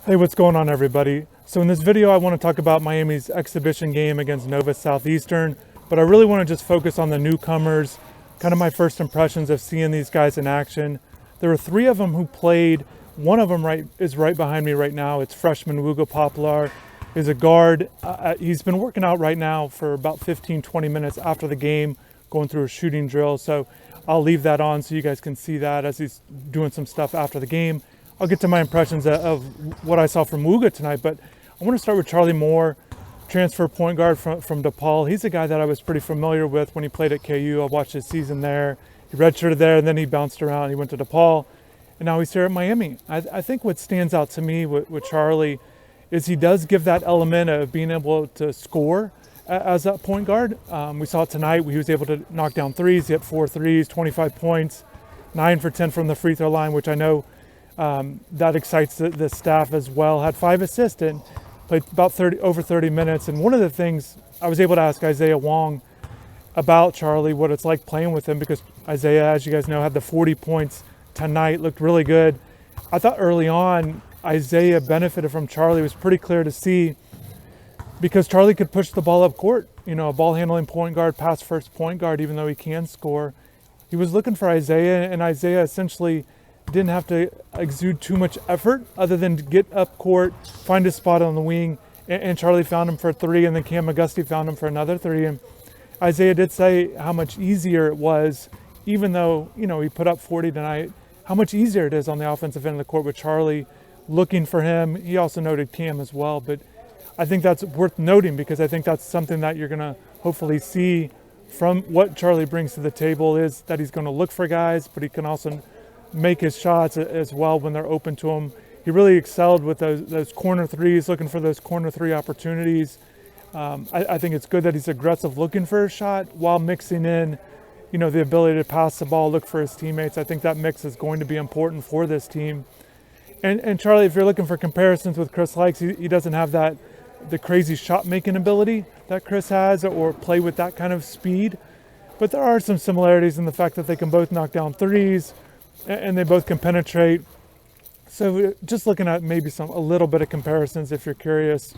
Hey, what's going on, everybody? So in this video, I want to talk about Miami's exhibition game against Nova Southeastern, but I really want to just focus on the newcomers, kind of my first impressions of seeing these guys in action. There were three of them who played. One of them is right behind me right now. It's freshman Wooga Poplar. He's a guard. He's been working out right now for about 15-20 minutes after the game, going through a shooting drill. So I'll leave that on so you guys can see that as he's doing some stuff after the game. I'll get to my impressions of what I saw from Wooga tonight, but I want to start with Charlie Moore, transfer point guard from DePaul. He's a guy that I was pretty familiar with when he played at KU. I watched his season there. He redshirted there, and then he bounced around. He went to DePaul, and now he's here at Miami. I think what stands out to me with Charlie is he does give that element of being able to score as a point guard. We saw it tonight. He was able to knock down threes. He hit 4 threes, 25 points, 9 for 10 from the free throw line, which I know that excites the staff as well. Had 5 assists and played about over 30 minutes. And one of the things I was able to ask Isaiah Wong about Charlie, what it's like playing with him, because Isaiah, as you guys know, had the 40 points tonight, looked really good. I thought early on Isaiah benefited from Charlie. It was pretty clear to see because Charlie could push the ball up court, a ball handling point guard, pass first point guard, even though he can score. He was looking for Isaiah, and Isaiah essentially didn't have to exude too much effort other than to get up court, find a spot on the wing, and Charlie found him for a 3, and then Cam McGusty found him for another 3. And Isaiah did say how much easier it was, even though, he put up 40 tonight, how much easier it is on the offensive end of the court with Charlie looking for him. He also noted Cam as well, but I think that's worth noting because I think that's something that you're going to hopefully see from what Charlie brings to the table is that he's going to look for guys, but he can also make his shots as well when they're open to him. He really excelled with those corner threes, looking for those corner 3 opportunities. I think it's good that he's aggressive looking for a shot while mixing in, the ability to pass the ball, look for his teammates. I think that mix is going to be important for this team. And Charlie, if you're looking for comparisons with Chris Likes, he doesn't have the crazy shot making ability that Chris has or play with that kind of speed. But there are some similarities in the fact that they can both knock down threes, and they both can penetrate. So just looking at maybe a little bit of comparisons if you're curious.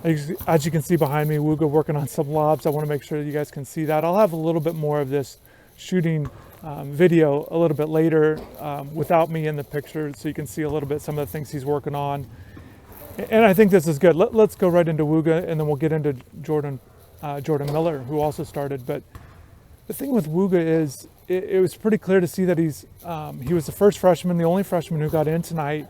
As you can see behind me, Wooga working on some lobs. I want to make sure that you guys can see that. I'll have a little bit more of this shooting video a little bit later without me in the picture so you can see a little bit some of the things he's working on. And I think this is good. Let's go right into Wooga, and then we'll get into Jordan Miller, who also started. But the thing with Wooga is it was pretty clear to see that he was the first freshman, the only freshman who got in tonight.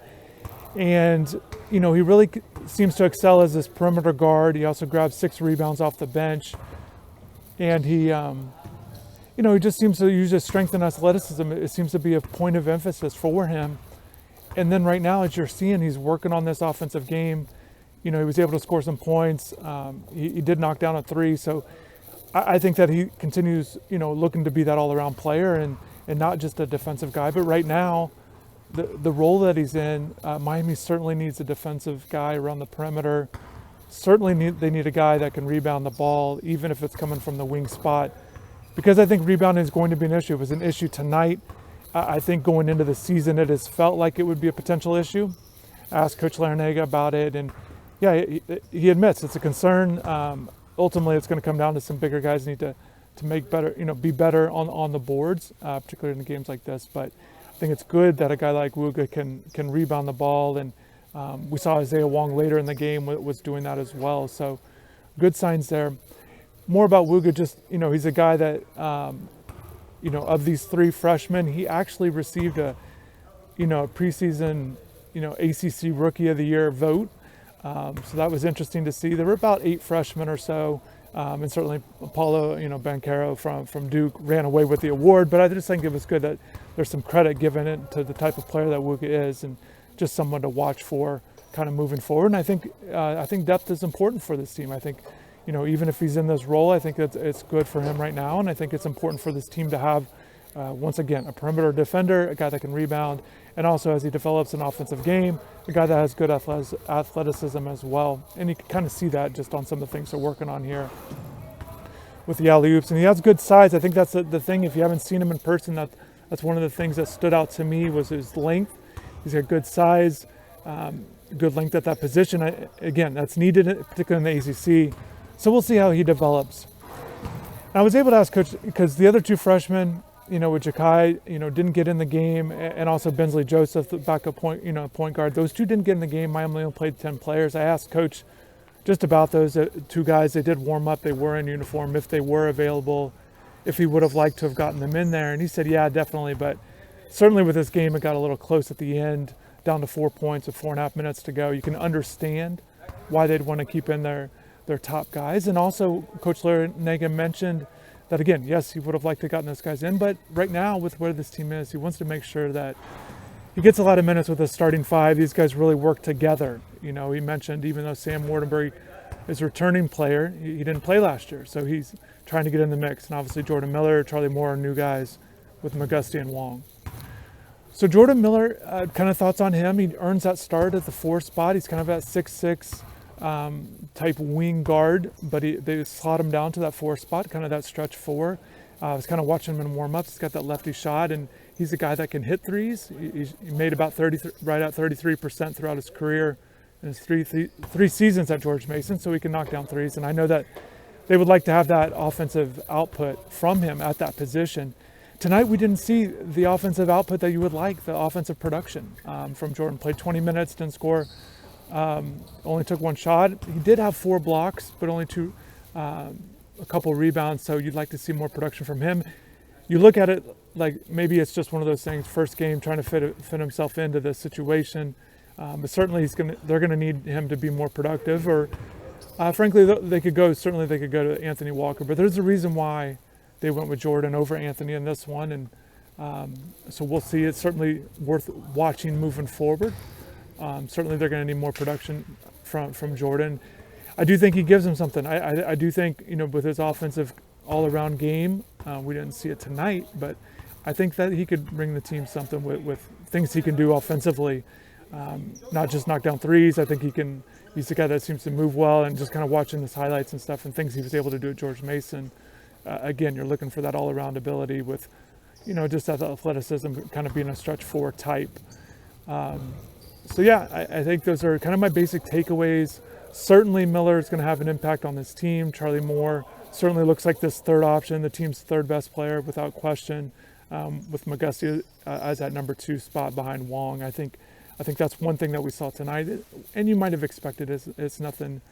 And, he really seems to excel as this perimeter guard. He also grabbed 6 rebounds off the bench. And he just seems to use his strength and athleticism. It seems to be a point of emphasis for him. And then right now, as you're seeing, he's working on this offensive game. He was able to score some points. He did knock down a 3. So I think that he continues, looking to be that all-around player and not just a defensive guy. But right now, the role that he's in, Miami certainly needs a defensive guy around the perimeter. Certainly they need a guy that can rebound the ball, even if it's coming from the wing spot. Because I think rebounding is going to be an issue. It was an issue tonight. I think going into the season, it has felt like it would be a potential issue. I asked Coach Larinaga about it, and yeah, he admits it's a concern. Ultimately, it's going to come down to some bigger guys need to make better, be better on the boards, particularly in games like this. But I think it's good that a guy like Wooga can rebound the ball, and we saw Isaiah Wong later in the game was doing that as well. So good signs there. More about Wooga, just he's a guy that of these 3 freshmen, he actually received a preseason ACC Rookie of the Year vote. So that was interesting to see. There were about 8 freshmen or so, and certainly Paulo, Banchero from Duke ran away with the award. But I just think it was good that there's some credit given it to the type of player that Wooga is, and just someone to watch for kind of moving forward. And I think depth is important for this team. I think, even if he's in this role, I think it's good for him right now, and I think it's important for this team to have, once again, a perimeter defender, a guy that can rebound, and also as he develops an offensive game, a guy that has good athleticism as well. And you can kind of see that just on some of the things they're working on here with the alley-oops. And he has good size. I think that's the thing. If you haven't seen him in person, that's one of the things that stood out to me was his length. He's got good size. good length at that position. Again, that's needed, particularly in the ACC. So we'll see how he develops. I was able to ask Coach, because the other two freshmen, with Jakai, didn't get in the game, and also Bensley Joseph, the backup point guard. Those two didn't get in the game. Miami only played 10 players. I asked Coach just about those two guys. They did warm up. They were in uniform. If they were available, if he would have liked to have gotten them in there. And he said, yeah, definitely. But certainly with this game, it got a little close at the end, down to 4 points with 4.5 minutes to go. You can understand why they'd want to keep in their top guys. And also, Coach Larinaga mentioned that, again, yes, he would have liked to have gotten those guys in. But right now, with where this team is, he wants to make sure that he gets a lot of minutes with the starting five. These guys really work together. He mentioned even though Sam Wardenberg is a returning player, he didn't play last year. So he's trying to get in the mix. And obviously Jordan Miller, Charlie Moore are new guys with McGusty and Wong. So Jordan Miller, kind of thoughts on him. He earns that start at the 4 spot. He's kind of at 6'6", type wing guard, but they slot him down to that 4 spot, kind of that stretch 4. I was kind of watching him in warm-ups. He's got that lefty shot, and he's a guy that can hit threes. He made about 33% throughout his career in his three seasons at George Mason, so he can knock down threes. And I know that they would like to have that offensive output from him at that position. Tonight we didn't see the offensive output that you would like, the offensive production from Jordan. Played 20 minutes, didn't score, only took 1 shot. He did have 4 blocks, but only a couple rebounds, so you'd like to see more production from him. You look at it like maybe it's just one of those things, first game, trying to fit himself into the situation. But certainly they're gonna need him to be more productive, or frankly, they could go to Anthony Walker. But there's a reason why they went with Jordan over Anthony in this one, and so we'll see. It's certainly worth watching moving forward. Certainly they're going to need more production from Jordan. I do think he gives him something. I do think, with his offensive all-around game, we didn't see it tonight, but I think that he could bring the team something with things he can do offensively, not just knock down threes. I think he's the guy that seems to move well, and just kind of watching his highlights and stuff and things he was able to do at George Mason. Again, you're looking for that all-around ability with, just that athleticism, kind of being a stretch 4 type. So yeah, I think those are kind of my basic takeaways. Certainly Miller is going to have an impact on this team. Charlie Moore certainly looks like this third option, the team's third best player without question, with McGusty as that number 2 spot behind Wong. I think that's one thing that we saw tonight, and you might have expected it. It's nothing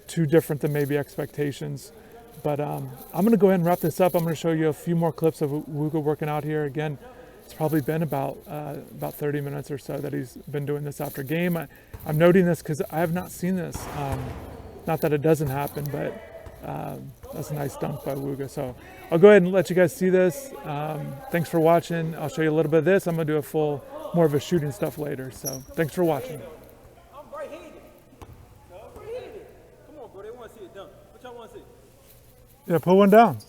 too different than maybe expectations. But I'm going to go ahead and wrap this up. I'm going to show you a few more clips of Wooga working out here. Again, it's probably been about 30 minutes or so that he's been doing this after game. I'm noting this because I have not seen this. Not that it doesn't happen, but that's a nice dunk by Wooga. So I'll go ahead and let you guys see this. Thanks for watching. I'll show you a little bit of this. I'm going to do more of a shooting stuff later. So thanks for watching. I'm right-handed. Right-handed. Come on, bro. They want to see it dunk. What y'all want to see? Yeah, put one down.